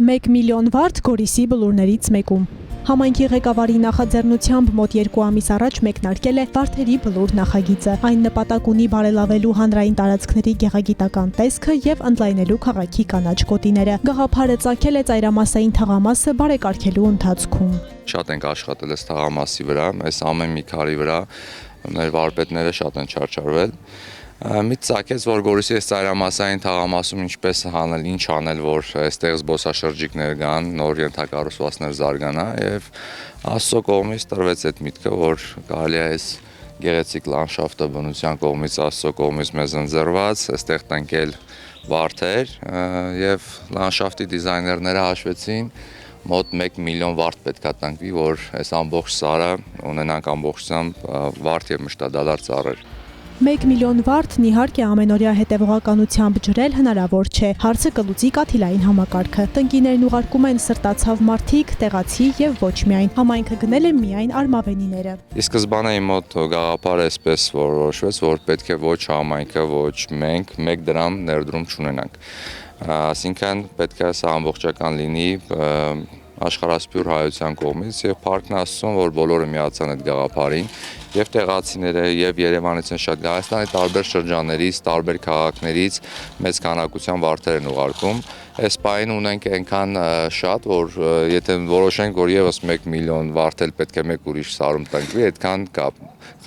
1 միլիոն վարդ Գորիսի բլուրներից մեկում։ Համայնքի ղեկավարի նախաձեռնությամբ մոտ 2 ամիս առաջ մեկնարկել է Վարդերի բլուր նախագիծը։ Այն նպատակ ունի բարելավելու հանրային տարածքների գեղագիտական տեսքը եւ ընդլայնելու քաղաքի կանաչ գոտիները։ Գաղափարը ծագել է ծայրամասային թաղամասը բարեկարգելու ընթացքում։ Շատ ենք աշխատել այս թաղամասի վրա, այս ամեն մի քարի վրա, մեր վարպետները շատ են չարչարվել։ Մի ծագեց, որ Գորիսի այս ծայրամասային թաղամասում ինչպես հանել, ինչ անել, որ այստեղ զբոսաշրջիկներ գան, նոր ենթակառուցվածքներ զարգանա եւ Աստծո կողմից տրվեց այդ միտքը, որ կարելի է այս գեղեցիկ լանդշաֆտը բնության կողմից, Աստծո կողմից մեզ ընձեռված, այստեղ տնկել վարդեր եւ լանդշաֆտի դիզայներները հաշվեցին մոտ 1 միլիոն վարդ պետքա տնկվի, որ այս ամբողջ սարը ունենանք ամբողջությամբ վարդ եւ մշտադալար ծառեր։ 1 միլիոն վարդն իհարկե ամենօրյա հետևողականությամբ ջրել հնարավոր չէ։ Հարցը կլուծի կաթիլային համակարգը։ Տնկիներն ուղարկում են սրտացավ մարդիկ, տեղացի եւ ոչ միայն։ Համայնքը գնել է միայն արմավենիները։ Ի սկզբանե իմ մոտ գաղափարը այսպես որոշվեց, որ պետք է ոչ համայնքը, ոչ մենք 1 դրամ ներդրում չունենանք։ Այսինքն պետք է սա ամբողջական լինի աշխարհասփյուր հայության կողմից եւ Փառքն Աստծուն, որ բոլորը միացան այդ գաղափարին եւ տեղացիները եւ Երևանից են շատ Հայաստանի տարբեր շրջաններից, տարբեր քաղաքներից մեծ քանակությամբ վարդեր են ուղարկում։ Այս պահին ունենք այնքան շատ, որ եթե որոշենք, որ եւս 1 միլիոն վարդ էլ պետք է մեկ ուրիշ սարում տնկվի, այդքան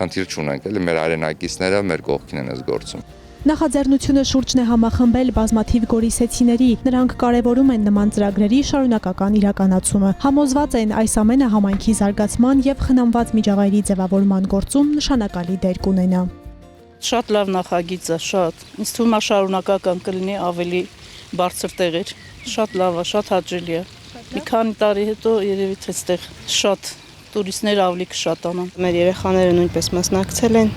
խնդիր չունենք, էլի մեր հայրենակիցները մեր կողքին են այս գործում։ Նախաձեռնությունը շուրջն է համախմբել բազմաթիվ գորիսեցիների։ Նրանք կարևորում են նման ծրագրերի շարունակական իրականացումը։ Համոզված են այս ամենը համայնքի զարգացման եւ խնամված միջավայրի ձևավորման գործում նշանակալի դեր կունենա։ Շատ լավ նախագիծ է, շատ։ Ինձ թվում է շարունակական կլինի ավելի բարձր տեղեր։ Շատ լավ է, շատ հաճելի է։ Մի քանի տարի հետո երևի թե այստեղ շատ տուրիստներ ավելի կշատանան։ Մեր երեխաները նույնպես մասնակցել են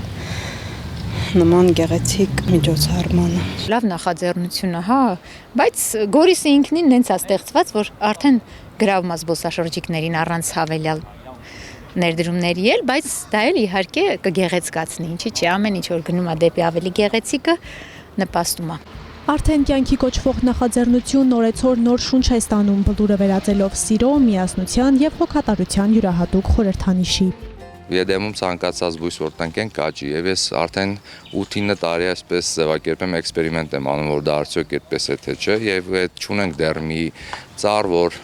նման գեղեցիկ միջոցառմանը։ Լավ նախաձեռնություն է, հա, բայց Գորիսը ինքնին նենց է ստեղծված, որ արդեն գրավում է զբոսաշրջիկներին առանց հավելյալ ներդրումների էլ, բայց դա էլ իհարկե կգեղեցկացնի, ինչի՞ չէ, ամեն ինչ որ գնում է դեպի ավելի գեղեցիկը նպաստում է։ Արդեն կյանքի կոչվող նախաձեռնությունն օրեցօր նոր շունչ է ստանում բլուրը վերածելով սիրո, միասնության եւ հոգատարության յուրահատուկ խորհրդանիշի։ Եդեմում ցանկացած բույս որ տնկենք կաճի եւ ես արդեն 8-9 տարի այսպես ձևակերպեմ էքսպերիմենտ եմ անում, որ դա արդյոք այդպես է թե չէ եւ այդ չունենք դեռ մի ծառ, որ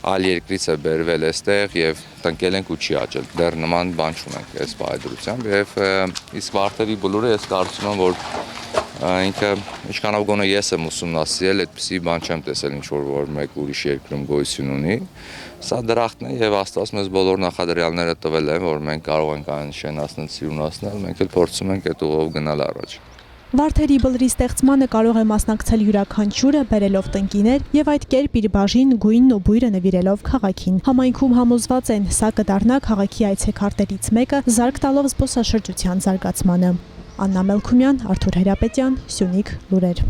այլ երկրից է բերվել այստեղ եւ տնկել ենք ու չի աճել։ Դեռ նման բան չունենք այս բայդրությամբ եւ իսկ վարդերի բլուրը ես կարծում եմ, որ ինքը ինչքանով գոնե ես եմ ուսումնասիրել, այդպիսի բան չեմ տեսել ինչ որ մեկ ուրիշ երկրում գոյություն ունի։ Սա դրախտն է եւ Աստված մեզ բոլոր նախադրյալները տվել են, որ մենք կարող ենք այն շենացնել, սիրունացնել, մենք էլ փորձում ենք այդ ուղով գնալ առաջ։ Վարդերի բլրի ստեղծմանը կարող է մասնակցել յուրաքանչյուրը, բերելով տնկիներ եւ այդ կերպ իր բաժին, գույնն ու բույրը նվիրելով քաղաքին։ Համայնքում համոզված են, սա կդառնա քաղաքի այցեքարտերից մեկը, զարգ տալով զբոսաշրջության զարգացմանը։ Աննա Մելքումյան, Արթուր Հրապետյան, Սյունիք լուրեր։